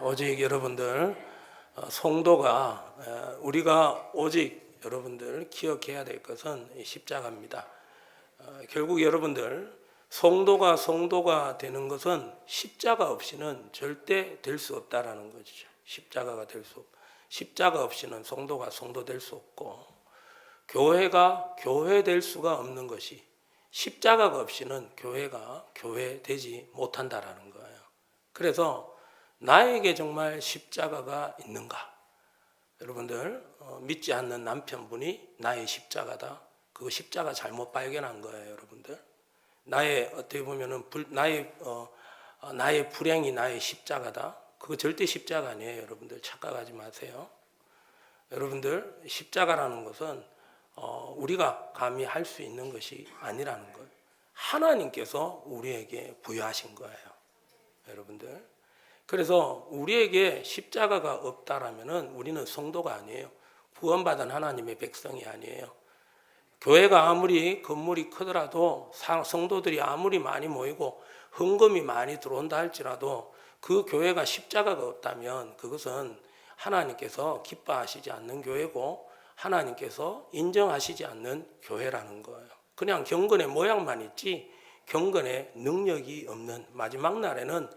오직 여러분들 성도가 우리가 오직 여러분들 기억해야 될 것은 십자가입니다. 결국 여러분들 성도가 되는 것은 십자가 없이는 절대 될 수 없다라는 거죠. 십자가 없이는 성도가 성도 될 수 없고, 교회가 교회 될 수가 없는 것이 십자가가 없이는 교회가 교회 되지 못한다라는 거예요. 그래서 나에게 정말 십자가가 있는가? 여러분들 믿지 않는 남편분이 나의 십자가다. 그 십자가 잘못 발견한 거예요, 여러분들. 나의 어떻게 보면은 나의 불행이 나의 십자가다. 그거 절대 십자가 아니에요, 여러분들. 착각하지 마세요. 여러분들 십자가라는 것은 우리가 감히 할 수 있는 것이 아니라는 걸 하나님께서 우리에게 부여하신 거예요, 여러분들. 그래서 우리에게 십자가가 없다라면은 우리는 성도가 아니에요. 구원받은 하나님의 백성이 아니에요. 교회가 아무리 건물이 크더라도, 성도들이 아무리 많이 모이고 헌금이 많이 들어온다 할지라도 그 교회가 십자가가 없다면 그것은 하나님께서 기뻐하시지 않는 교회고 하나님께서 인정하시지 않는 교회라는 거예요. 그냥 경건의 모양만 있지 경건의 능력이 없는, 마지막 날에는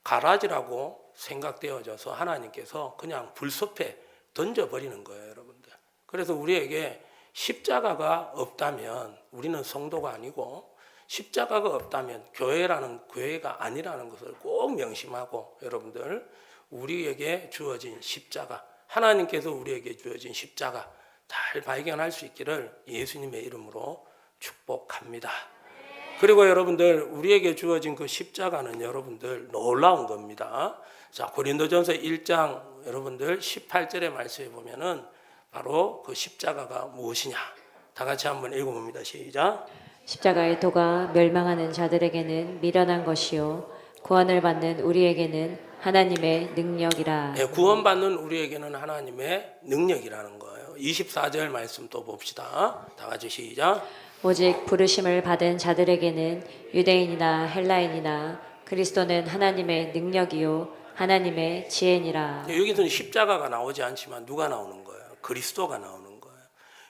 가라지라고 생각되어져서 하나님께서 그냥 불섭에 던져버리는 거예요, 여러분들. 그래서 우리에게 십자가가 없다면 우리는 성도가 아니고, 십자가가 없다면 교회가 아니라는 것을 꼭 명심하고, 여러분들 우리에게 주어진 십자가, 하나님께서 우리에게 주어진 십자가 잘 발견할 수 있기를 예수님의 이름으로 축복합니다. 그리고 여러분들 우리에게 주어진 그 십자가는 여러분들 놀라운 겁니다. 자, 고린도전서 1장 여러분들 18절의 말씀에 보면은 바로 그 십자가가 무엇이냐, 다 같이 한번 읽어봅니다. 시작. 십자가의 도가 멸망하는 자들에게는 미련한 것이요 구원을 받는 우리에게는 하나님의 능력이라. 네, 구원받는 우리에게는 하나님의 능력이라는 거예요. 24절 말씀 또 봅시다. 다 같이 시작. 오직 부르심을 받은 자들에게는 유대인이나 헬라인이나 그리스도는 하나님의 능력이요 하나님의 지혜니라. 여기서는 십자가가 나오지 않지만 누가 나오는 거예요? 그리스도가 나오는 거예요.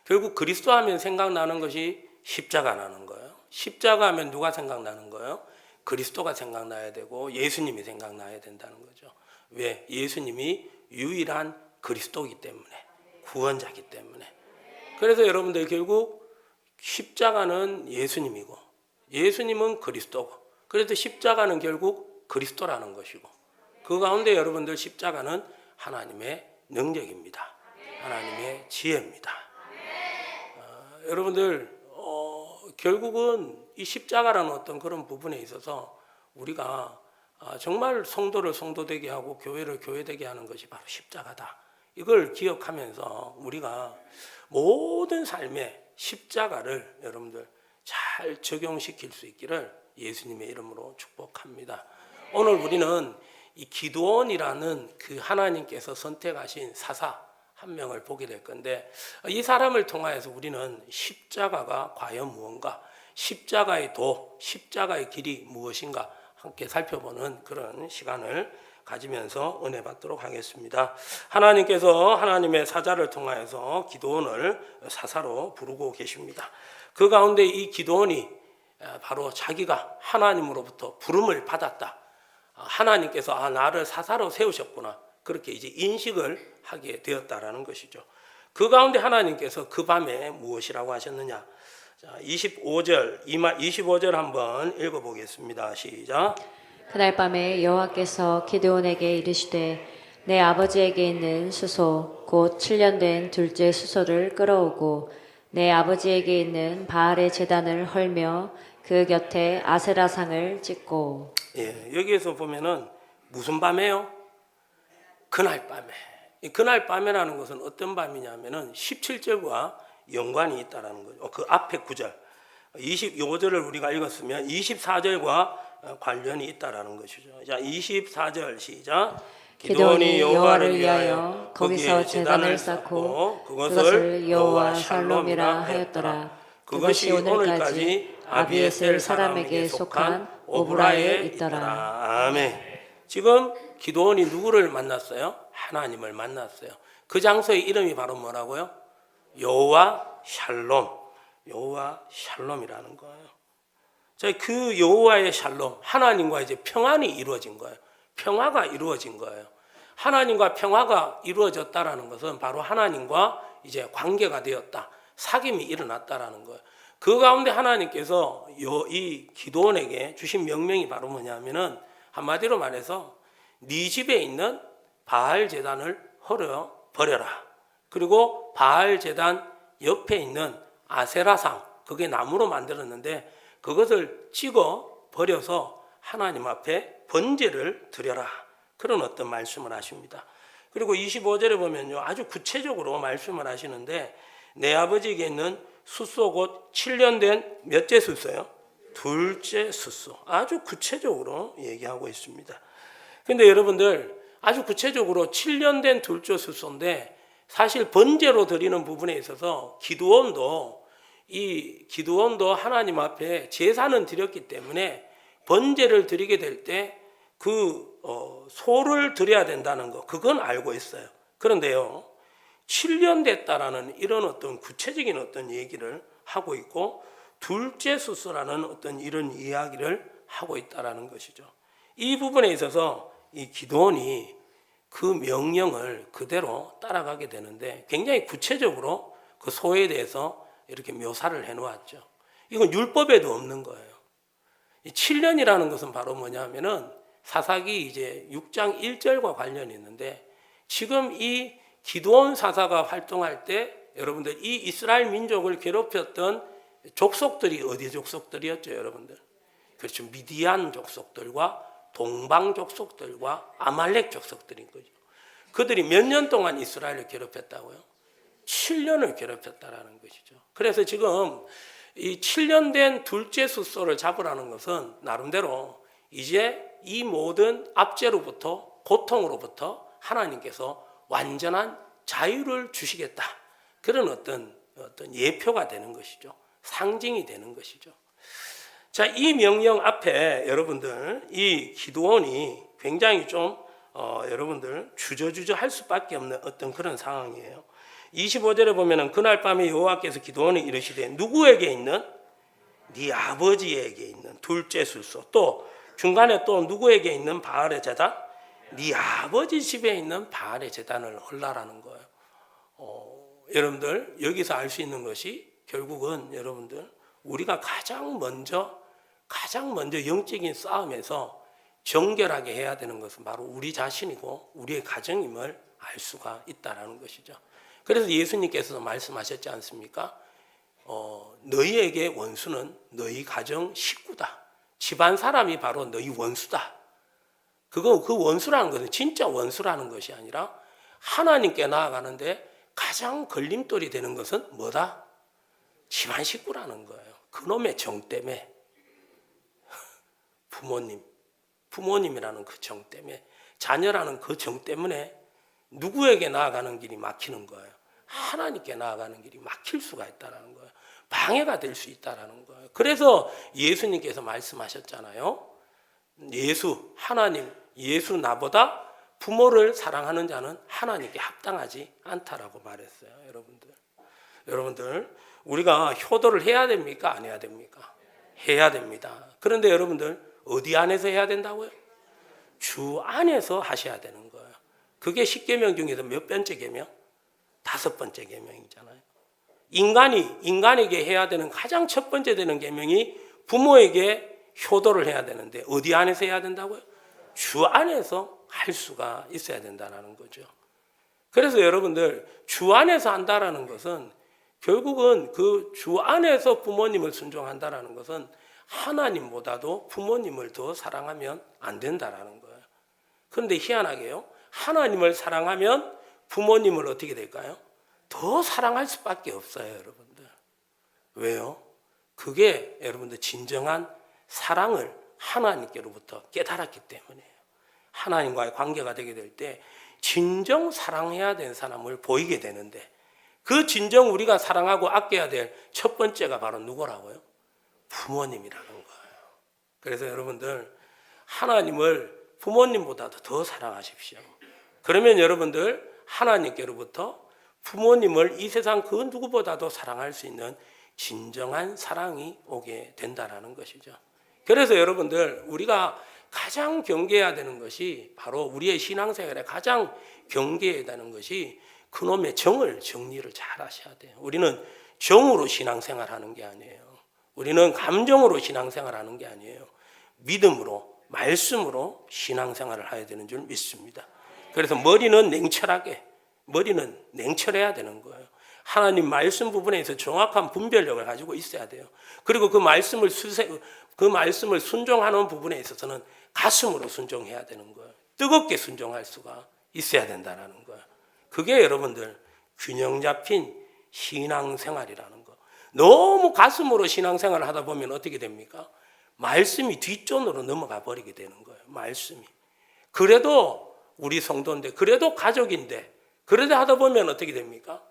결국 그리스도 하면 생각나는 것이 십자가 나는 거예요. 십자가 하면 누가 생각나는 거예요? 그리스도가 생각나야 되고 예수님이 생각나야 된다는 거죠. 왜? 예수님이 유일한 그리스도이기 때문에, 구원자이기 때문에. 그래서 여러분들 결국 십자가는 예수님이고 예수님은 그리스도고, 그래서 십자가는 결국 그리스도라는 것이고, 그 가운데 여러분들 십자가는 하나님의 능력입니다. 하나님의 지혜입니다. 여러분들 결국은 이 십자가라는 어떤 그런 부분에 있어서 우리가 정말 성도를 성도되게 하고 교회를 교회되게 하는 것이 바로 십자가다. 이걸 기억하면서 우리가 모든 삶에 십자가를 여러분들 잘 적용시킬 수 있기를 예수님의 이름으로 축복합니다. 오늘 우리는 이 기드온이라는 그 하나님께서 선택하신 사사 한 명을 보게 될 건데, 이 사람을 통하여서 우리는 십자가가 과연 무언가, 십자가의 도, 십자가의 길이 무엇인가 함께 살펴보는 그런 시간을 가지면서 은혜 받도록 하겠습니다. 하나님께서 하나님의 사자를 통하여서 기드온을 사사로 부르고 계십니다. 그 가운데 이 기드온이 바로 자기가 하나님으로부터 부름을 받았다. 하나님께서 나를 사사로 세우셨구나. 그렇게 이제 인식을 하게 되었다라는 것이죠. 그 가운데 하나님께서 그 밤에 무엇이라고 하셨느냐? 자, 25절 한번 읽어보겠습니다. 시작. 그날 밤에 여호와께서 기드온에게 이르시되 내 아버지에게 있는 수소 곧 7년 된 둘째 수소를 끌어오고 내 아버지에게 있는 바알의 제단을 헐며 그 곁에 아세라상을 찍고. 예, 여기에서 보면은 무슨 밤에요? 그날 밤에. 이 그날 밤이라는 것은 어떤 밤이냐면은 17절과 연관이 있다라는 거죠. 그 앞에 9절, 25절을 우리가 읽었으면 24절과 관련이 있다라는 것이죠. 자, 24절 시작. 기드온이 여호와를 위하여 거기서 제단을 쌓고 그것을 여호와 샬롬이라 하였더라. 그것이 오늘까지 아비에셀 사람에게 속한 오브라에 있더라. 아멘. 지금 기도원이 누구를 만났어요? 하나님을 만났어요. 그 장소의 이름이 바로 뭐라고요? 여호와 샬롬. 여호와 샬롬이라는 거예요. 자, 그 여호와의 샬롬, 하나님과 이제 평안이 이루어진 거예요. 평화가 이루어진 거예요. 하나님과 평화가 이루어졌다라는 것은 바로 하나님과 이제 관계가 되었다. 사귐이 일어났다라는 거예요. 그 가운데 하나님께서 이 기도원에게 주신 명령이 바로 뭐냐면은 한마디로 말해서 네 집에 있는 바알 제단을 헐어 버려라. 그리고 바알 제단 옆에 있는 아세라상, 그게 나무로 만들었는데 그것을 찍어 버려서 하나님 앞에 번제를 드려라. 그런 어떤 말씀을 하십니다. 그리고 25절에 보면요, 아주 구체적으로 말씀을 하시는데 내 아버지에게 있는 숫소 곧 7년 된 몇째 숫소요? 둘째 숫소. 아주 구체적으로 얘기하고 있습니다. 근데 여러분들 아주 구체적으로 7년 된 둘째 숫소인데 사실 번제로 드리는 부분에 있어서 기드온도 하나님 앞에 제사는 드렸기 때문에 번제를 드리게 될 때 그 소를 드려야 된다는 거, 그건 알고 있어요. 그런데요, 7년 됐다라는 이런 어떤 구체적인 어떤 얘기를 하고 있고 둘째 숫소라는 어떤 이런 이야기를 하고 있다라는 것이죠. 이 부분에 있어서 이 기드온이 그 명령을 그대로 따라가게 되는데 굉장히 구체적으로 그 소에 대해서 이렇게 묘사를 해놓았죠. 이건 율법에도 없는 거예요. 이 7년이라는 것은 바로 뭐냐면은 사사기 이제 6장 1절과 관련이 있는데 지금 이 기드온 사사가 활동할 때 여러분들 이 이스라엘 민족을 괴롭혔던 족속들이 어디 족속들이었죠, 여러분들? 그렇죠. 미디안 족속들과 동방 족속들과 아말렉 족속들인 거죠. 그들이 몇 년 동안 이스라엘을 괴롭혔다고요? 7년을 괴롭혔다라는 것이죠. 그래서 지금 이 7년 된 둘째 숫소를 잡으라는 것은 나름대로 이제 이 모든 압제로부터 고통으로부터 하나님께서 완전한 자유를 주시겠다. 그런 어떤 예표가 되는 것이죠. 상징이 되는 것이죠. 자, 이 명령 앞에 여러분들 이 기드온이 굉장히 좀 여러분들 주저주저 할 수밖에 없는 어떤 그런 상황이에요. 25절에 보면은 그날 밤에 여호와께서 기드온이 이르시되 누구에게 있는? 네 아버지에게 있는 둘째 숫소, 또 중간에 또 누구에게 있는 바알의 제단? 네 아버지 집에 있는 바알의 제단을 헐라라는 거예요. 여러분들 여기서 알 수 있는 것이 결국은 여러분들 우리가 가장 먼저 영적인 싸움에서 정결하게 해야 되는 것은 바로 우리 자신이고 우리의 가정임을 알 수가 있다라는 것이죠. 그래서 예수님께서도 말씀하셨지 않습니까? 너희에게 원수는 너희 가정 식구다. 집안 사람이 바로 너희 원수다. 그 원수라는 것은 진짜 원수라는 것이 아니라 하나님께 나아가는데 가장 걸림돌이 되는 것은 뭐다? 집안 식구라는 거예요. 그놈의 정 때문에 부모님이라는 그 정 때문에 자녀라는 그 정 때문에 누구에게 나아가는 길이 막히는 거예요. 하나님께 나아가는 길이 막힐 수가 있다는 거예요. 방해가 될 수 있다는 거예요. 그래서 예수님께서 말씀하셨잖아요. 예수 나보다 부모를 사랑하는 자는 하나님께 합당하지 않다라고 말했어요. 여러분들 우리가 효도를 해야 됩니까? 안 해야 됩니까? 해야 됩니다. 그런데 여러분들 어디 안에서 해야 된다고요? 주 안에서 하셔야 되는 거예요. 그게 10계명 중에서 몇 번째 계명? 5번째 계명이잖아요. 인간에게 해야 되는 가장 첫 번째 되는 계명이 부모에게 효도를 해야 되는데 어디 안에서 해야 된다고요? 주 안에서 할 수가 있어야 된다는 거죠. 그래서 여러분들 주 안에서 한다라는 것은 결국은 그 주 안에서 부모님을 순종한다라는 것은 하나님보다도 부모님을 더 사랑하면 안 된다라는 거예요. 그런데 희한하게요, 하나님을 사랑하면 부모님을 어떻게 될까요? 더 사랑할 수밖에 없어요, 여러분들. 왜요? 그게 여러분들 진정한 사랑을 하나님께로부터 깨달았기 때문이에요. 하나님과의 관계가 되게 될 때 진정 사랑해야 되는 사람을 보이게 되는데 그 진정 우리가 사랑하고 아껴야 될 첫 번째가 바로 누구라고요? 부모님이라는 거예요. 그래서 여러분들 하나님을 부모님보다도 더 사랑하십시오. 그러면 여러분들 하나님께로부터 부모님을 이 세상 그 누구보다도 사랑할 수 있는 진정한 사랑이 오게 된다라는 것이죠. 그래서 여러분들 우리가 가장 경계해야 되는 것이 바로 우리의 신앙생활에 가장 경계해야 되는 것이 그놈의 정리를 잘 하셔야 돼요. 우리는 정으로 신앙생활하는 게 아니에요. 우리는 감정으로 신앙생활하는 게 아니에요. 믿음으로, 말씀으로 신앙생활을 해야 되는 줄 믿습니다. 그래서 머리는 냉철해야 되는 거예요. 하나님 말씀 부분에 있어서 정확한 분별력을 가지고 있어야 돼요. 그리고 그 말씀을 순종하는 부분에 있어서는 가슴으로 순종해야 되는 거예요. 뜨겁게 순종할 수가 있어야 된다는 거예요. 그게 여러분들 균형 잡힌 신앙생활이라는 거. 너무 가슴으로 신앙생활을 하다 보면 어떻게 됩니까? 말씀이 뒷전으로 넘어가 버리게 되는 거예요. 말씀이. 그래도 우리 성도인데, 그래도 가족인데, 그래도 하다 보면 어떻게 됩니까?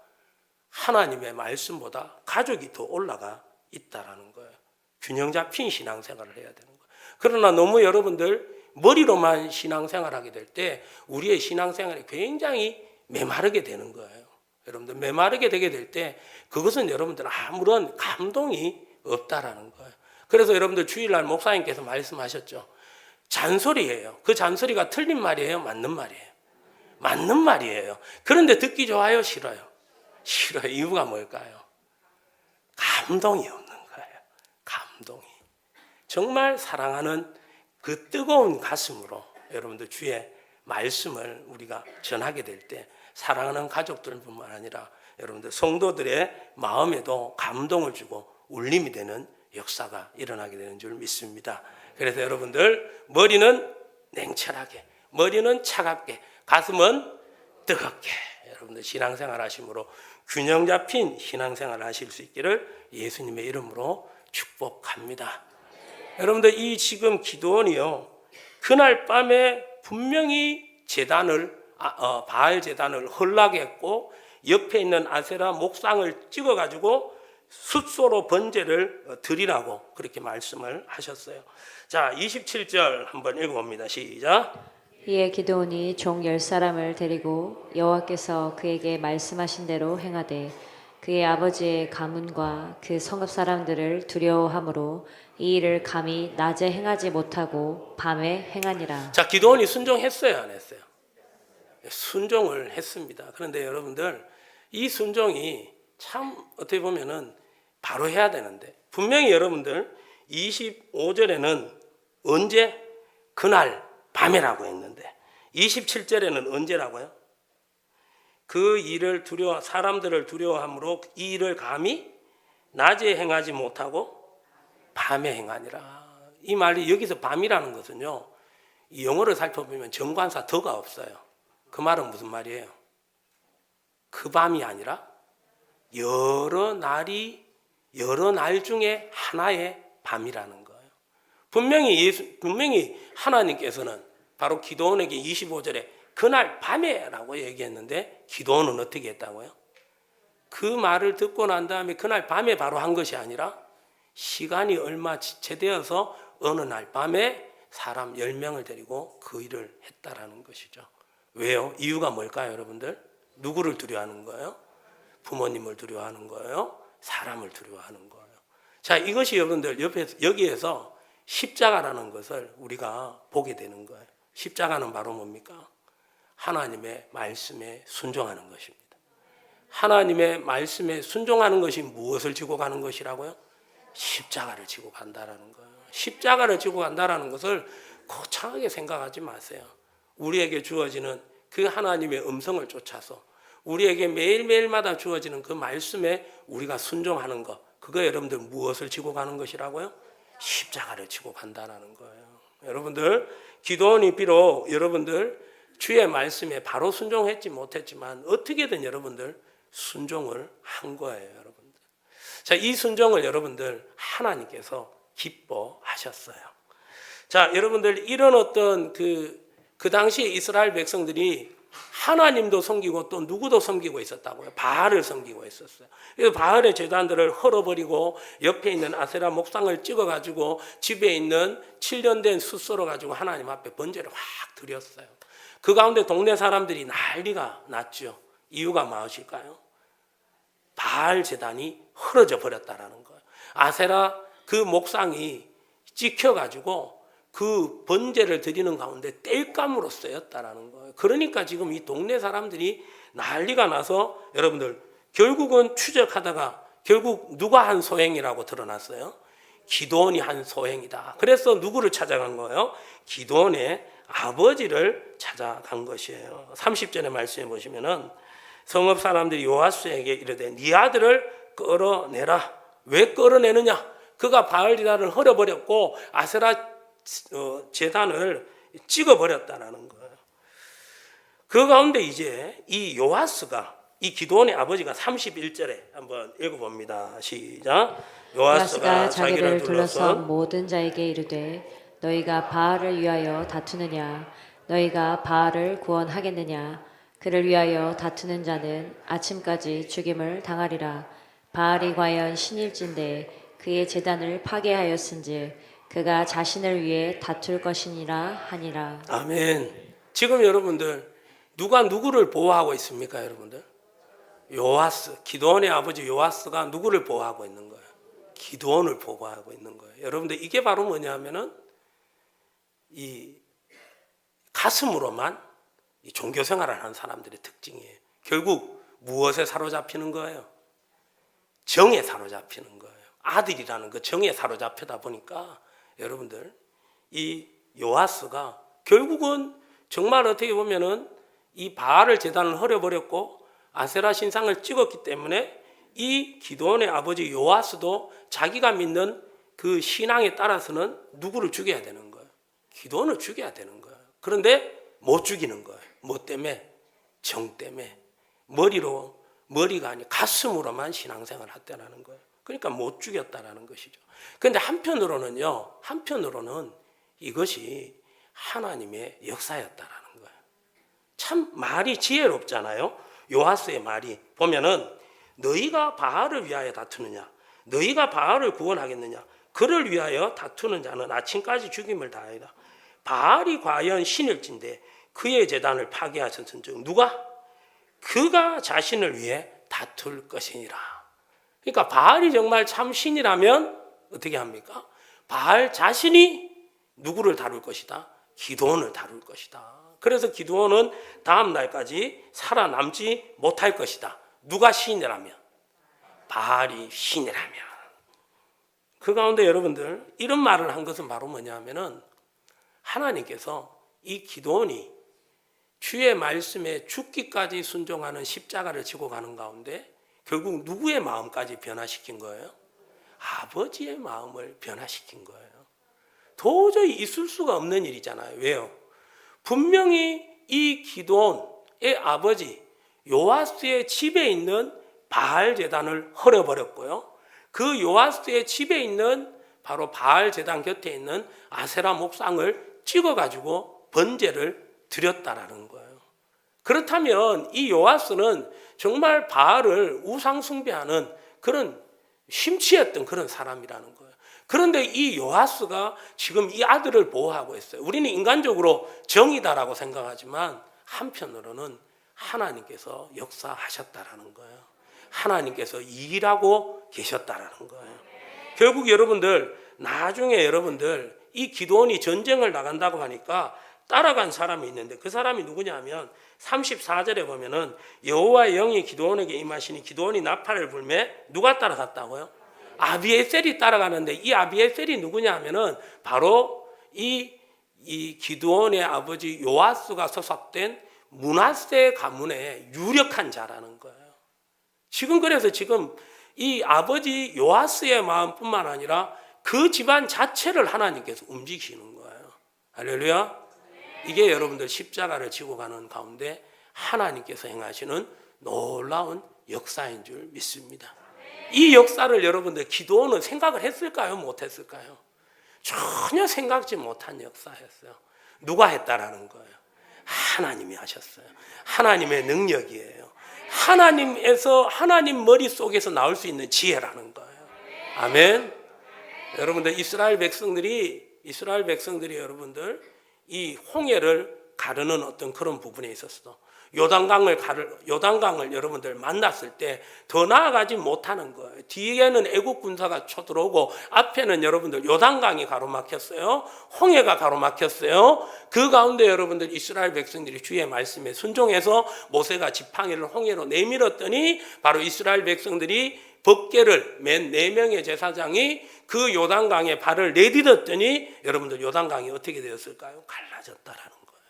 하나님의 말씀보다 가족이 더 올라가 있다라는 거예요. 균형 잡힌 신앙생활을 해야 되는 거예요. 그러나 너무 여러분들 머리로만 신앙생활하게 될 때 우리의 신앙생활이 굉장히 메마르게 되는 거예요. 여러분들 메마르게 되게 될 때 그것은 여러분들 아무런 감동이 없다라는 거예요. 그래서 여러분들 주일날 목사님께서 말씀하셨죠. 잔소리예요. 그 잔소리가 틀린 말이에요? 맞는 말이에요? 맞는 말이에요. 그런데 듣기 좋아요? 싫어요? 싫어요. 이유가 뭘까요? 감동이 없는 거예요. 감동이. 정말 사랑하는 그 뜨거운 가슴으로 여러분들 주의 말씀을 우리가 전하게 될 때 사랑하는 가족들뿐만 아니라 여러분들 성도들의 마음에도 감동을 주고 울림이 되는 역사가 일어나게 되는 줄 믿습니다. 그래서 여러분들 머리는 냉철하게, 머리는 차갑게, 가슴은 뜨겁게 여러분들 신앙생활 하심으로 균형 잡힌 신앙생활 하실 수 있기를 예수님의 이름으로 축복합니다. 여러분들 이 지금 기도원이요, 그날 밤에 분명히 바알 제단을 헐락에 했고 옆에 있는 아세라 목상을 찍어가지고 숫소로 번제를 드리라고 그렇게 말씀을 하셨어요. 자, 27절 한번 읽어봅니다. 시작. 이에 기드온이 종 10사람을 데리고 여호와께서 그에게 말씀하신 대로 행하되 그의 아버지의 가문과 그 성읍 사람들을 두려워함으로 이 일을 감히 낮에 행하지 못하고 밤에 행하니라. 자, 기드온이 순종했어요, 안 했어요? 순종을 했습니다. 그런데 여러분들 이 순종이 참 어떻게 보면은 바로 해야 되는데 분명히 여러분들 25절에는 언제? 그날 밤이라고 했는데 27절에는 언제라고요? 그 일을 사람들을 두려워함으로 이 일을 감히 낮에 행하지 못하고 밤에 행하니라. 이 말이 여기서 밤이라는 것은요, 이 영어를 살펴보면 정관사 더가 없어요. 그 말은 무슨 말이에요? 그 밤이 아니라 여러 날 중에 하나의 밤이라는 거예요. 분명히 하나님께서는 바로 기드온에게 25절에 그날 밤에라고 얘기했는데 기드온은 어떻게 했다고요? 그 말을 듣고 난 다음에 그날 밤에 바로 한 것이 아니라 시간이 얼마 지체되어서 어느 날 밤에 사람 10명을 데리고 그 일을 했다라는 것이죠. 왜요? 이유가 뭘까요, 여러분들? 누구를 두려워하는 거예요? 부모님을 두려워하는 거예요? 사람을 두려워하는 거예요. 자, 이것이 여러분들 여기에서 십자가라는 것을 우리가 보게 되는 거예요. 십자가는 바로 뭡니까? 하나님의 말씀에 순종하는 것입니다. 하나님의 말씀에 순종하는 것이 무엇을 지고 가는 것이라고요? 십자가를 지고 간다라는 거예요. 십자가를 지고 간다라는 것을 거창하게 생각하지 마세요. 우리에게 주어지는 그 하나님의 음성을 쫓아서 우리에게 매일매일마다 주어지는 그 말씀에 우리가 순종하는 것, 그거 여러분들 무엇을 지고 가는 것이라고요? 십자가를 지고 간다라는 거예요. 여러분들 기도원이 비록 여러분들 주의 말씀에 바로 순종했지 못했지만 어떻게든 여러분들 순종을 한 거예요, 여러분들. 자, 이 순종을 여러분들 하나님께서 기뻐하셨어요. 자, 여러분들 이런 어떤 그 당시 이스라엘 백성들이 하나님도 섬기고 또 누구도 섬기고 있었다고요. 바알을 섬기고 있었어요. 그래서 바알의 제단들을 헐어버리고 옆에 있는 아세라 목상을 찍어가지고 집에 있는 7년 된 숫소로 가지고 하나님 앞에 번제를 확 드렸어요. 그 가운데 동네 사람들이 난리가 났죠. 이유가 무엇일까요? 바알 제단이 헐어져 버렸다라는 거예요. 아세라 그 목상이 찍혀가지고 그 번제를 드리는 가운데 땔감으로 쓰였다라는 거예요. 그러니까 지금 이 동네 사람들이 난리가 나서 여러분들 결국은 추적하다가 결국 누가 한 소행이라고 드러났어요? 기드온이 한 소행이다. 그래서 누구를 찾아간 거예요? 기드온의 아버지를 찾아간 것이에요. 30절의 말씀에 보시면은 성읍 사람들이 요아스에게 이르되 네 아들을 끌어내라. 왜 끌어내느냐? 그가 바알 제단을 헐어버렸고 아세라 제단을 찍어버렸다는 거예요. 그 가운데 이제 이 요아스가 이 기드온의 아버지가 31절에 한번 읽어봅니다. 시작. 요아스가 자기를 둘러선 모든 자에게 이르되 너희가 바알을 위하여 다투느냐 너희가 바알을 구원하겠느냐 그를 위하여 다투는 자는 아침까지 죽임을 당하리라. 바알이 과연 신일진데 그의 제단을 파괴하였은즉 그가 자신을 위해 다툴 것이니라 하니라. 아멘. 지금 여러분들 누가 누구를 보호하고 있습니까, 여러분들? 요아스, 기드온의 아버지 요아스가 누구를 보호하고 있는 거예요? 기드온을 보호하고 있는 거예요. 여러분들 이게 바로 뭐냐면은 이 가슴으로만 이 종교 생활을 하는 사람들의 특징이에요. 결국 무엇에 사로잡히는 거예요? 정에 사로잡히는 거예요. 아들이라는 그 정에 사로잡히다 보니까 여러분들 이 요아스가 결국은 정말 어떻게 보면은 이 바알 제단을 헐어버렸고 아세라 신상을 찍었기 때문에 이 기드온의 아버지 요아스도 자기가 믿는 그 신앙에 따라서는 누구를 죽여야 되는 거예요? 기드온을 죽여야 되는 거예요. 그런데 못 죽이는 거예요. 뭐 때문에? 정 때문에. 머리가 아니 가슴으로만 신앙생활을 했다라는 거예요. 그러니까 못 죽였다라는 것이죠. 그런데 한편으로는 이것이 하나님의 역사였다라는 거예요. 참 말이 지혜롭잖아요. 요아스의 말이 보면은 너희가 바알을 위하여 다투느냐 너희가 바알을 구원하겠느냐 그를 위하여 다투는 자는 아침까지 죽임을 당하리라. 바알이 과연 신일진데 그의 제단을 파괴하셨은즉 누가? 그가 자신을 위해 다툴 것이니라. 그러니까 바알이 정말 참 신이라면 어떻게 합니까? 바알 자신이 누구를 다룰 것이다? 기드온을 다룰 것이다. 그래서 기드온은 다음 날까지 살아남지 못할 것이다. 누가 신이라면? 바알이 신이라면. 그 가운데 여러분들 이런 말을 한 것은 바로 뭐냐면은 하나님께서 이 기드온이 주의 말씀에 죽기까지 순종하는 십자가를 지고 가는 가운데 결국 누구의 마음까지 변화시킨 거예요? 아버지의 마음을 변화시킨 거예요. 도저히 있을 수가 없는 일이잖아요. 왜요? 분명히 이 기드온의 아버지 요아스의 집에 있는 바알 제단을 헐어버렸고요. 그 요아스의 집에 있는 바로 바알 제단 곁에 있는 아세라 목상을 찍어가지고 번제를 드렸다라는 거예요. 그렇다면 이 요아스는 정말 바알을 우상 숭배하는 그런 심취했던 그런 사람이라는 거예요. 그런데 이 요아스가 지금 이 아들을 보호하고 있어요. 우리는 인간적으로 정의다라고 생각하지만 한편으로는 하나님께서 역사하셨다라는 거예요. 하나님께서 일하고 계셨다라는 거예요. 결국 여러분들 나중에 여러분들 이 기드온이 전쟁을 나간다고 하니까 따라간 사람이 있는데 그 사람이 누구냐면 34절에 보면은 여호와의 영이 기드온에게 임하시니 기드온이 나팔을 불매 누가 따라갔다고요? 아비에셀이 따라가는데 이 아비에셀이 누구냐 하면은 바로 이 기드온의 아버지 요아스가 소속된 므낫세 가문의 유력한 자라는 거예요. 그래서 지금 이 아버지 요아스의 마음뿐만 아니라 그 집안 자체를 하나님께서 움직이시는 거예요. 할렐루야. 이게 여러분들 십자가를 지고 가는 가운데 하나님께서 행하시는 놀라운 역사인 줄 믿습니다. 이 역사를 여러분들 기드온은 생각을 했을까요? 못했을까요? 전혀 생각지 못한 역사였어요. 누가 했다라는 거예요? 하나님이 하셨어요. 하나님의 능력이에요. 하나님 머릿속에서 나올 수 있는 지혜라는 거예요. 아멘. 여러분들 이스라엘 백성들이 여러분들 이 홍해를 가르는 어떤 그런 부분에 있었어. 요단강을 여러분들 만났을 때 더 나아가지 못하는 거예요. 뒤에는 애국 군사가 쳐들어오고 앞에는 여러분들 요단강이 가로막혔어요. 홍해가 가로막혔어요. 그 가운데 여러분들 이스라엘 백성들이 주의 말씀에 순종해서 모세가 지팡이를 홍해로 내밀었더니 바로 이스라엘 백성들이 법궤를 맨 4명의 제사장이 그 요단강에 발을 내딛었더니 여러분들 요단강이 어떻게 되었을까요? 갈라졌다라는 거예요.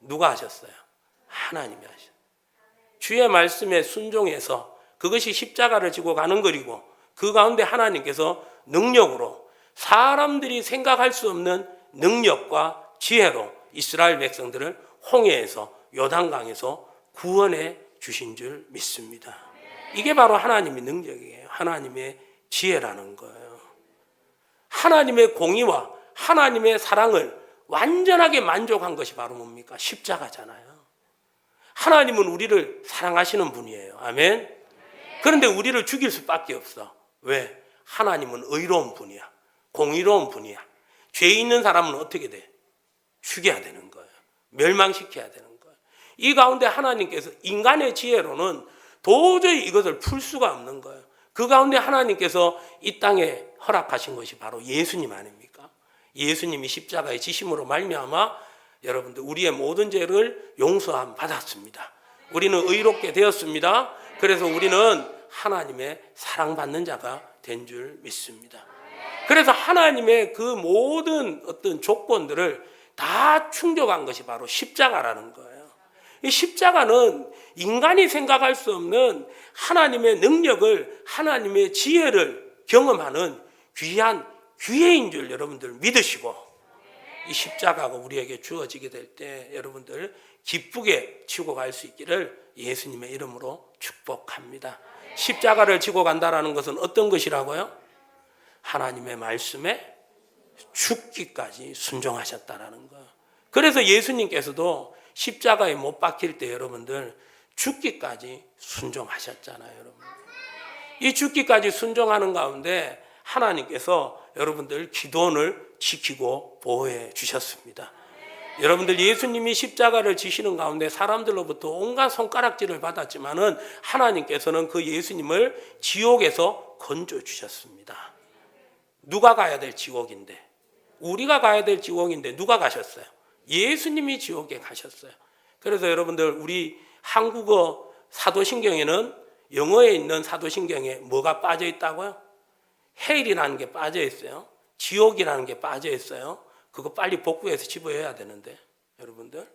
누가 하셨어요? 하나님이 하셨어요. 주의 말씀에 순종해서 그것이 십자가를 지고 가는 거리고 그 가운데 하나님께서 능력으로 사람들이 생각할 수 없는 능력과 지혜로 이스라엘 백성들을 홍해에서 요단강에서 구원해 주신 줄 믿습니다. 이게 바로 하나님의 능력이에요. 하나님의 지혜라는 거예요. 하나님의 공의와 하나님의 사랑을 완전하게 만족한 것이 바로 뭡니까? 십자가잖아요. 하나님은 우리를 사랑하시는 분이에요. 아멘. 그런데 우리를 죽일 수밖에 없어. 왜? 하나님은 의로운 분이야. 공의로운 분이야. 죄 있는 사람은 어떻게 돼? 죽여야 되는 거예요. 멸망시켜야 되는 거예요. 이 가운데 하나님께서 인간의 지혜로는 도저히 이것을 풀 수가 없는 거예요. 그 가운데 하나님께서 이 땅에 허락하신 것이 바로 예수님 아닙니까? 예수님이 십자가의 지심으로 말미암아 여러분들 우리의 모든 죄를 용서함 받았습니다. 우리는 의롭게 되었습니다. 그래서 우리는 하나님의 사랑받는 자가 된 줄 믿습니다. 그래서 하나님의 그 모든 어떤 조건들을 다 충족한 것이 바로 십자가라는 거예요. 이 십자가는 인간이 생각할 수 없는 하나님의 능력을, 하나님의 지혜를 경험하는 귀한 기회인 줄 여러분들 믿으시고 이 십자가가 우리에게 주어지게 될 때 여러분들 기쁘게 지고 갈 수 있기를 예수님의 이름으로 축복합니다. 십자가를 지고 간다라는 것은 어떤 것이라고요? 하나님의 말씀에 죽기까지 순종하셨다라는 거예요. 그래서 예수님께서도 십자가에 못 박힐 때 여러분들 죽기까지 순종하셨잖아요. 여러분. 이 죽기까지 순종하는 가운데 하나님께서 여러분들 기도원을 지키고 보호해 주셨습니다. 여러분들 예수님이 십자가를 지시는 가운데 사람들로부터 온갖 손가락질을 받았지만은 하나님께서는 그 예수님을 지옥에서 건져 주셨습니다. 누가 가야 될 지옥인데, 우리가 가야 될 지옥인데 누가 가셨어요? 예수님이 지옥에 가셨어요. 그래서 여러분들 우리 한국어 사도신경에는 영어에 있는 사도신경에 뭐가 빠져 있다고요? 헬이라는 게 빠져 있어요. 지옥이라는 게 빠져 있어요. 그거 빨리 복구해서 집어야 되는데 여러분들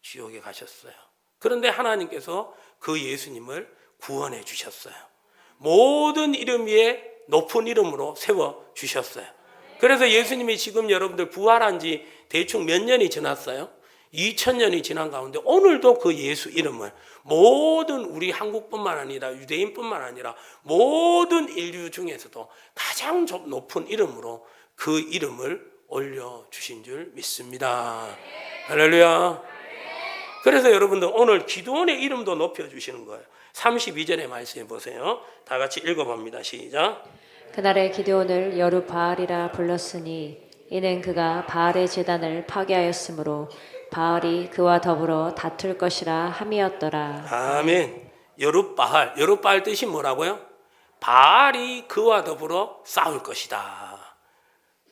지옥에 가셨어요. 그런데 하나님께서 그 예수님을 구원해 주셨어요. 모든 이름 위에 높은 이름으로 세워 주셨어요. 그래서 예수님이 지금 여러분들 부활한 지 대충 몇 년이 지났어요? 2000년이 지난 가운데 오늘도 그 예수 이름을 모든 우리 한국뿐만 아니라 유대인뿐만 아니라 모든 인류 중에서도 가장 높은 이름으로 그 이름을 올려주신 줄 믿습니다. 할렐루야. 그래서 여러분들 오늘 기도원의 이름도 높여주시는 거예요. 32절의 말씀해 보세요. 다 같이 읽어봅니다. 시작. 그날에 기드온을 여룻바알이라 불렀으니 이는 그가 바알의 제단을 파괴하였으므로 바알이 그와 더불어 다툴 것이라 함이었더라. 아멘. 여룻바알 뜻이 뭐라고요? 바알이 그와 더불어 싸울 것이다.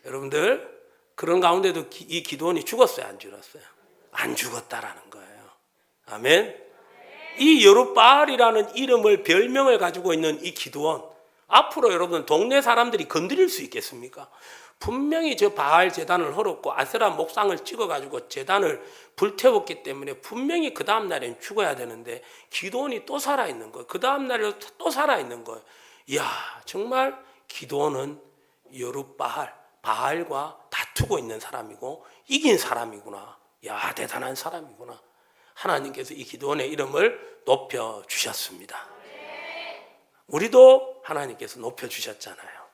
여러분들 그런 가운데도 이 기드온이 죽었어요? 안 죽었어요? 안 죽었다라는 거예요. 아멘. 이 여룻바알이라는 이름을 별명을 가지고 있는 이 기드온, 앞으로 여러분 동네 사람들이 건드릴 수 있겠습니까? 분명히 저 바알 제단을 헐었고 아세라 목상을 찍어가지고 제단을 불태웠기 때문에 분명히 그 다음 날엔 죽어야 되는데 기드온이 또 살아있는 거예요. 그 다음 날에 또 살아있는 거예요. 이야, 정말 기드온은 바알과 다투고 있는 사람이고 이긴 사람이구나. 야, 대단한 사람이구나. 하나님께서 이 기드온의 이름을 높여주셨습니다. 우리도 하나님께서 높여주셨잖아요.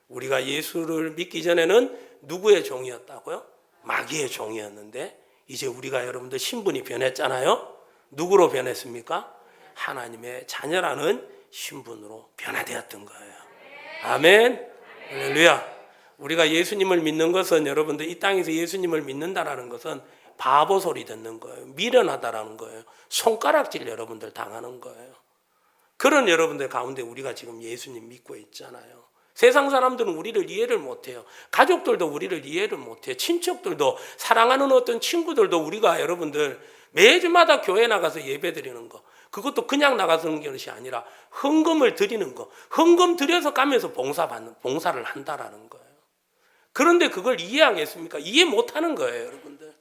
우리가 예수를 믿기 전에는 누구의 종이었다고요? 마귀의 종이었는데 이제 우리가 여러분들 신분이 변했잖아요. 누구로 변했습니까? 하나님의 자녀라는 신분으로 변화되었던 거예요. 아멘. 할렐루야. 우리가 예수님을 믿는 것은 여러분들 이 땅에서 예수님을 믿는다라는 것은 바보 소리 듣는 거예요. 미련하다라는 거예요. 손가락질 여러분들 당하는 거예요. 그런 여러분들 가운데 우리가 지금 예수님 믿고 있잖아요. 세상 사람들은 우리를 이해를 못해요. 가족들도 우리를 이해를 못해요. 친척들도, 사랑하는 어떤 친구들도 우리가 여러분들 매주마다 교회 나가서 예배 드리는 거, 그것도 그냥 나가서는 것이 아니라 헌금을 드리는 거, 헌금 드려서 가면서 봉사를 한다라는 거예요. 그런데 그걸 이해하겠습니까? 이해 못하는 거예요, 여러분들.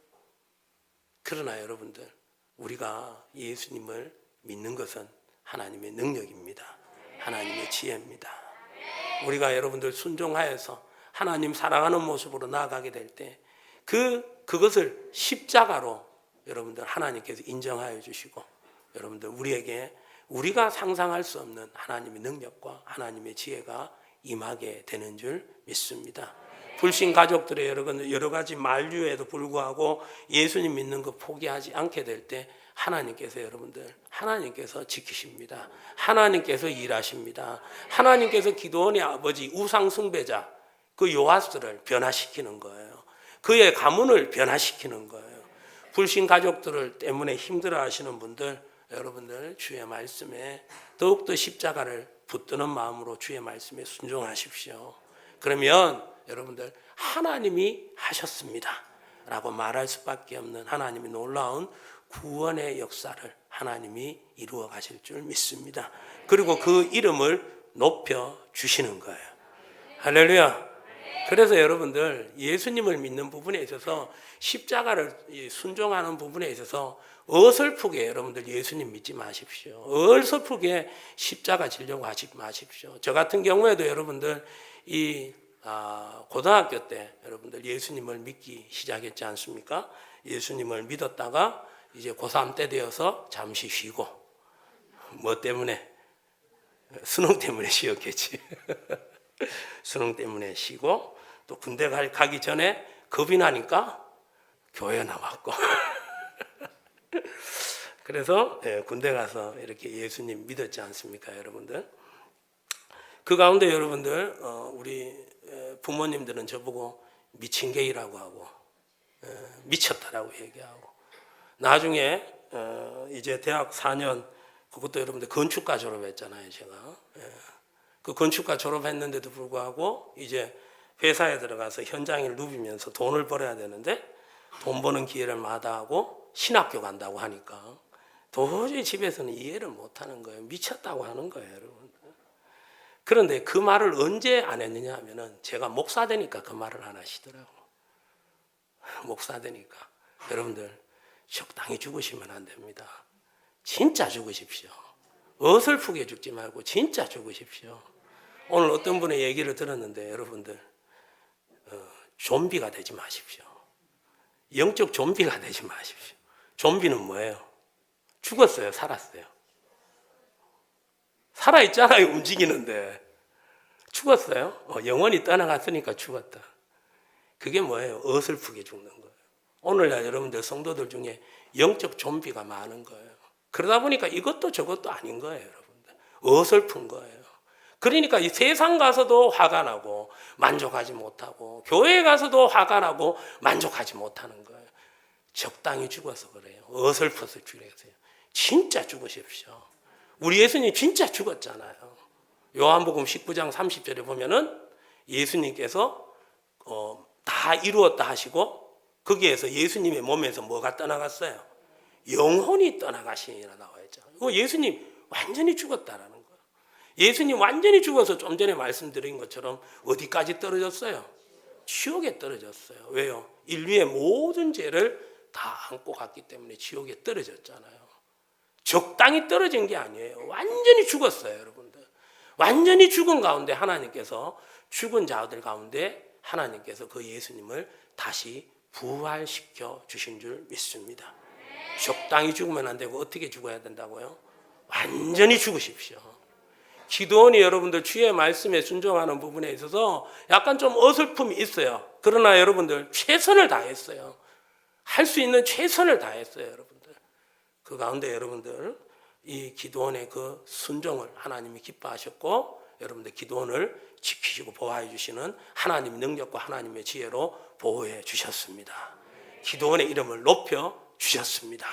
그러나 여러분들, 우리가 예수님을 믿는 것은 하나님의 능력입니다. 하나님의 지혜입니다. 우리가 여러분들 순종하여서 하나님 사랑하는 모습으로 나아가게 될 때 그것을 십자가로 여러분들 하나님께서 인정하여 주시고, 여러분들 우리에게 우리가 상상할 수 없는 하나님의 능력과 하나님의 지혜가 임하게 되는 줄 믿습니다. 불신 가족들의 여러 가지 만류에도 불구하고 예수님 믿는 거 포기하지 않게 될 때 하나님께서 여러분들, 하나님께서 지키십니다. 하나님께서 일하십니다. 하나님께서 기드온의 아버지 우상 숭배자 그 요아스를 변화시키는 거예요. 그의 가문을 변화시키는 거예요. 불신 가족들을 때문에 힘들어하시는 분들, 여러분들 주의 말씀에 더욱더 십자가를 붙드는 마음으로 주의 말씀에 순종하십시오. 그러면 여러분들 하나님이 하셨습니다 라고 말할 수밖에 없는 하나님의 놀라운 구원의 역사를 하나님이 이루어 가실 줄 믿습니다. 그리고 그 이름을 높여 주시는 거예요. 할렐루야. 그래서 여러분들 예수님을 믿는 부분에 있어서 십자가를 순종하는 부분에 있어서 어설프게 여러분들 예수님 믿지 마십시오. 어설프게 십자가 지려고 하지 마십시오. 저 같은 경우에도 여러분들 고등학교 때 여러분들 예수님을 믿기 시작했지 않습니까? 예수님을 믿었다가 이제 고3 때 되어서 잠시 쉬고, 뭐 때문에? 수능 때문에 쉬었겠지. 수능 때문에 쉬고, 또 군대 가기 전에 겁이 나니까 교회 나왔고. 그래서 군대 가서 이렇게 예수님 믿었지 않습니까, 여러분들? 그 가운데 여러분들 우리 부모님들은 저보고 미친 게이라고 하고 미쳤다라고 얘기하고, 나중에 이제 대학 4년 그것도 여러분들 건축가 졸업했잖아요, 제가. 그 건축가 졸업했는데도 불구하고 이제 회사에 들어가서 현장일 누비면서 돈을 벌어야 되는데 돈 버는 기회를 마다하고 신학교 간다고 하니까 도저히 집에서는 이해를 못하는 거예요. 미쳤다고 하는 거예요, 여러분. 그런데 그 말을 언제 안 했느냐 하면은 제가 목사 되니까 그 말을 안 하시더라고. 목사 되니까. 여러분들 적당히 죽으시면 안 됩니다. 진짜 죽으십시오. 어설프게 죽지 말고 진짜 죽으십시오. 오늘 어떤 분의 얘기를 들었는데 여러분들 좀비가 되지 마십시오. 영적 좀비가 되지 마십시오. 좀비는 뭐예요? 죽었어요? 살았어요? 살아있잖아요. 움직이는데. 죽었어요? 영원히 떠나갔으니까 죽었다. 그게 뭐예요? 어설프게 죽는 거예요. 오늘날 여러분들 성도들 중에 영적 좀비가 많은 거예요. 그러다 보니까 이것도 저것도 아닌 거예요, 여러분들. 어설픈 거예요. 그러니까 이 세상 가서도 화가 나고 만족하지 못하고 교회에 가서도 화가 나고 만족하지 못하는 거예요. 적당히 죽어서 그래요. 어설퍼서 죽으세요. 진짜 죽으십시오. 우리 예수님 진짜 죽었잖아요. 요한복음 19장 30절에 보면은 예수님께서 다 이루었다 하시고 거기에서 예수님의 몸에서 뭐가 떠나갔어요? 영혼이 떠나가시니라 나와 있잖아요. 예수님 완전히 죽었다라는 거예요. 예수님 완전히 죽어서 좀 전에 말씀드린 것처럼 어디까지 떨어졌어요? 지옥에 떨어졌어요. 왜요? 인류의 모든 죄를 다 안고 갔기 때문에 지옥에 떨어졌잖아요. 적당히 떨어진 게 아니에요. 완전히 죽었어요, 여러분들. 완전히 죽은 가운데 하나님께서 죽은 자들 가운데 하나님께서 그 예수님을 다시 부활시켜 주신 줄 믿습니다. 적당히 죽으면 안 되고 어떻게 죽어야 된다고요? 완전히 죽으십시오. 기드온이 여러분들 주의 말씀에 순종하는 부분에 있어서 약간 좀 어설픔이 있어요. 그러나 여러분들 최선을 다했어요. 할 수 있는 최선을 다했어요, 여러분들. 그 가운데 여러분들 이 기드온의 그 순종을 하나님이 기뻐하셨고, 여러분들 기드온을 지키시고 보호해 주시는 하나님의 능력과 하나님의 지혜로 보호해 주셨습니다. 기드온의 이름을 높여 주셨습니다.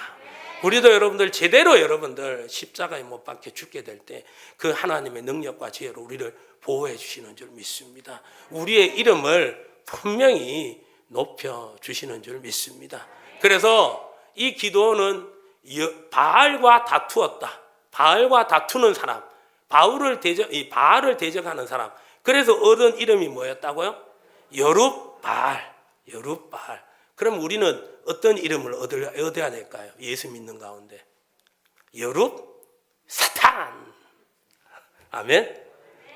우리도 여러분들 제대로 여러분들 십자가에 못 박혀 죽게 될 때 그 하나님의 능력과 지혜로 우리를 보호해 주시는 줄 믿습니다. 우리의 이름을 분명히 높여 주시는 줄 믿습니다. 그래서 이 기드온은 바알과 다투었다. 바알과 다투는 사람, 바알을 대적하는 사람. 그래서 얻은 이름이 뭐였다고요? 여룹바알. 여룹바알. 그럼 우리는 어떤 이름을 얻어야 될까요? 예수 믿는 가운데 여룹 사탄. 아멘.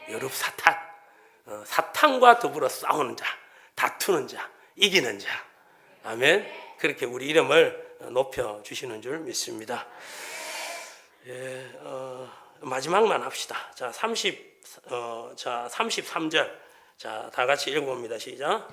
여룹 사탄. 사탄과 더불어 싸우는 자, 다투는 자, 이기는 자. 아멘. 그렇게 우리 이름을 높여 주시는 줄 믿습니다. 예, 마지막만 합시다. 자, 33절. 자, 다 같이 읽어봅니다. 시작.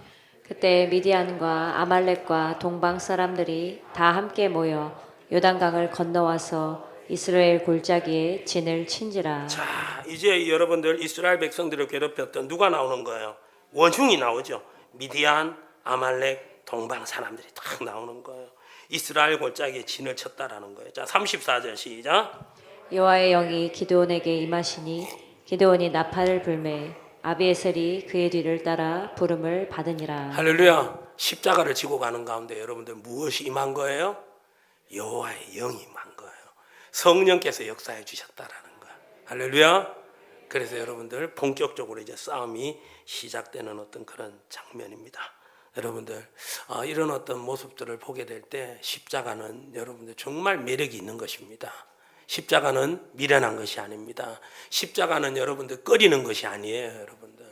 그때 미디안과 아말렉과 동방 사람들이 다 함께 모여 요단강을 건너와서 이스라엘 골짜기에 진을 친지라. 자, 이제 여러분들 이스라엘 백성들을 괴롭혔던 누가 나오는 거예요? 원흉이 나오죠. 미디안, 아말렉, 동방 사람들이 딱 나오는 거예요. 이스라엘 골짜기에 진을 쳤다라는 거예요. 자, 34절 시작. 여호와의 영이 기드온에게 임하시니 기드온이 나팔을 불매 아비에셀이 그의 뒤를 따라 부름을 받으니라. 할렐루야. 십자가를 지고 가는 가운데 여러분들 무엇이 임한 거예요? 여호와의 영이 임한 거예요. 성령께서 역사해 주셨다라는 거예요. 할렐루야. 그래서 여러분들 본격적으로 이제 싸움이 시작되는 어떤 그런 장면입니다. 여러분들 이런 어떤 모습들을 보게 될 때 십자가는 여러분들 정말 매력이 있는 것입니다. 십자가는 미련한 것이 아닙니다. 십자가는 여러분들 꺼리는 것이 아니에요. 여러분들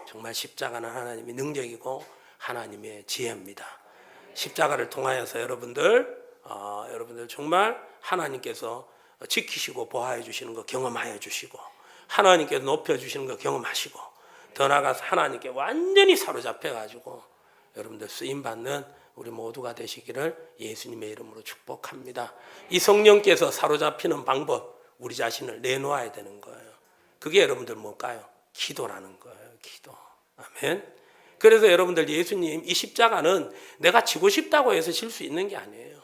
정말 십자가는 하나님의 능력이고 하나님의 지혜입니다. 십자가를 통하여서 여러분들 정말 하나님께서 지키시고 보호해 주시는 거 경험하여 주시고, 하나님께서 높여 주시는 거 경험하시고, 더 나아가서 하나님께 완전히 사로잡혀 가지고 여러분들 쓰임 받는 우리 모두가 되시기를 예수님의 이름으로 축복합니다. 이 성령께서 사로잡히는 방법, 우리 자신을 내놓아야 되는 거예요. 그게 여러분들 뭘까요? 기도라는 거예요. 기도. 아멘. 그래서 여러분들 예수님 이 십자가는 내가 지고 싶다고 해서 질 수 있는 게 아니에요.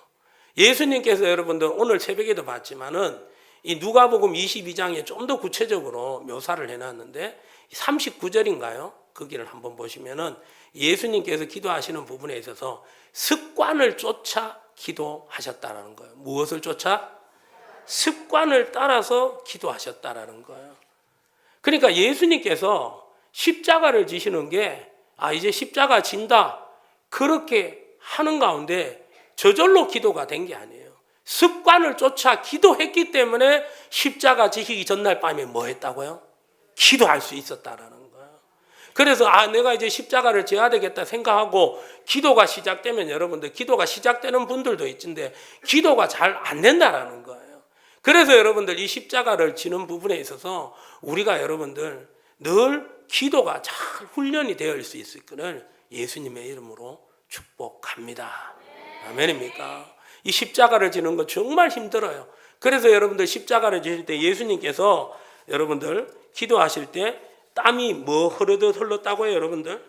예수님께서 여러분들 오늘 새벽에도 봤지만은 이 누가복음 22장에 좀 더 구체적으로 묘사를 해놨는데 39절인가요? 거기를 한번 보시면은 예수님께서 기도하시는 부분에 있어서 습관을 쫓아 기도하셨다라는 거예요. 무엇을 쫓아? 습관을 따라서 기도하셨다라는 거예요. 그러니까 예수님께서 십자가를 지시는 게 이제 십자가 진다 그렇게 하는 가운데 저절로 기도가 된 게 아니에요. 습관을 쫓아 기도했기 때문에 십자가 지시기 전날 밤에 뭐 했다고요? 기도할 수 있었다라는 거예요. 그래서 내가 이제 십자가를 져야 되겠다 생각하고 기도가 시작되면 여러분들 기도가 시작되는 분들도 있는데 기도가 잘 안 된다라는 거예요. 그래서 여러분들 이 십자가를 지는 부분에 있어서 우리가 여러분들 늘 기도가 잘 훈련이 되어 수 있기를 예수님의 이름으로 축복합니다. 아멘입니까? 이 십자가를 지는 거 정말 힘들어요. 그래서 여러분들 십자가를 지실 때 예수님께서 여러분들 기도하실 때 땀이 뭐 흐르듯 흘렀다고요, 여러분들?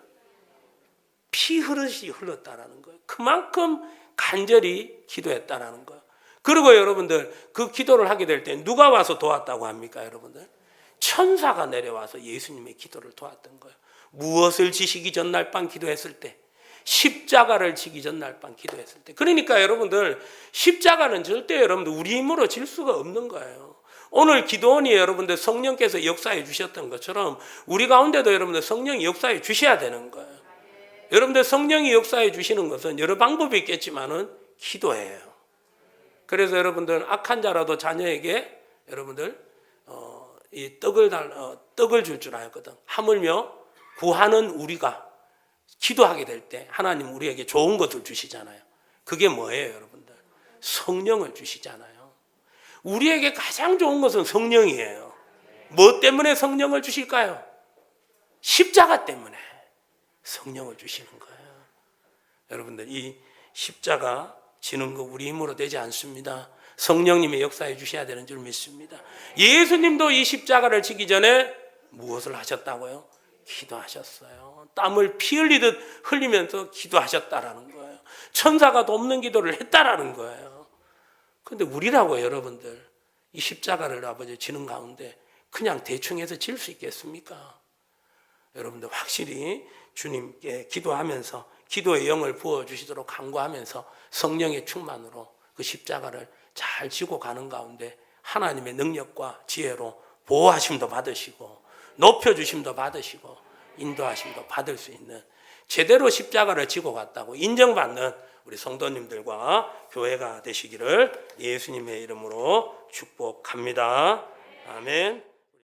피 흐르듯이 흘렀다라는 거예요. 그만큼 간절히 기도했다라는 거예요. 그리고 여러분들 그 기도를 하게 될 때 누가 와서 도왔다고 합니까, 여러분들? 천사가 내려와서 예수님의 기도를 도왔던 거예요. 무엇을 지시기 전날 밤 기도했을 때, 십자가를 지기 전날 밤 기도했을 때. 그러니까 여러분들 십자가는 절대 여러분들 우리 힘으로 질 수가 없는 거예요. 오늘 기도원이 여러분들 성령께서 역사해 주셨던 것처럼 우리 가운데도 여러분들 성령이 역사해 주셔야 되는 거예요. 여러분들 성령이 역사해 주시는 것은 여러 방법이 있겠지만은 기도예요. 그래서 여러분들 악한 자라도 자녀에게 여러분들 이 떡을 줄 줄 알거든. 하물며 구하는 우리가 기도하게 될 때 하나님 우리에게 좋은 것을 주시잖아요. 그게 뭐예요, 여러분들? 성령을 주시잖아요. 우리에게 가장 좋은 것은 성령이에요. 뭐 때문에 성령을 주실까요? 십자가 때문에 성령을 주시는 거예요. 여러분들 이 십자가 지는 거 우리 힘으로 되지 않습니다. 성령님이 역사해 주셔야 되는 줄 믿습니다. 예수님도 이 십자가를 지기 전에 무엇을 하셨다고요? 기도하셨어요. 땀을 피 흘리듯 흘리면서 기도하셨다라는 거예요. 천사가 돕는 기도를 했다라는 거예요. 그런데 우리라고 여러분들 이 십자가를 아버지 지는 가운데 그냥 대충 해서 질 수 있겠습니까? 여러분들 확실히 주님께 기도하면서 기도의 영을 부어주시도록 간구하면서 성령의 충만으로 그 십자가를 잘 지고 가는 가운데 하나님의 능력과 지혜로 보호하심도 받으시고 높여주심도 받으시고 인도하심도 받을 수 있는 제대로 십자가를 지고 갔다고 인정받는 우리 성도님들과 교회가 되시기를 예수님의 이름으로 축복합니다. 아멘.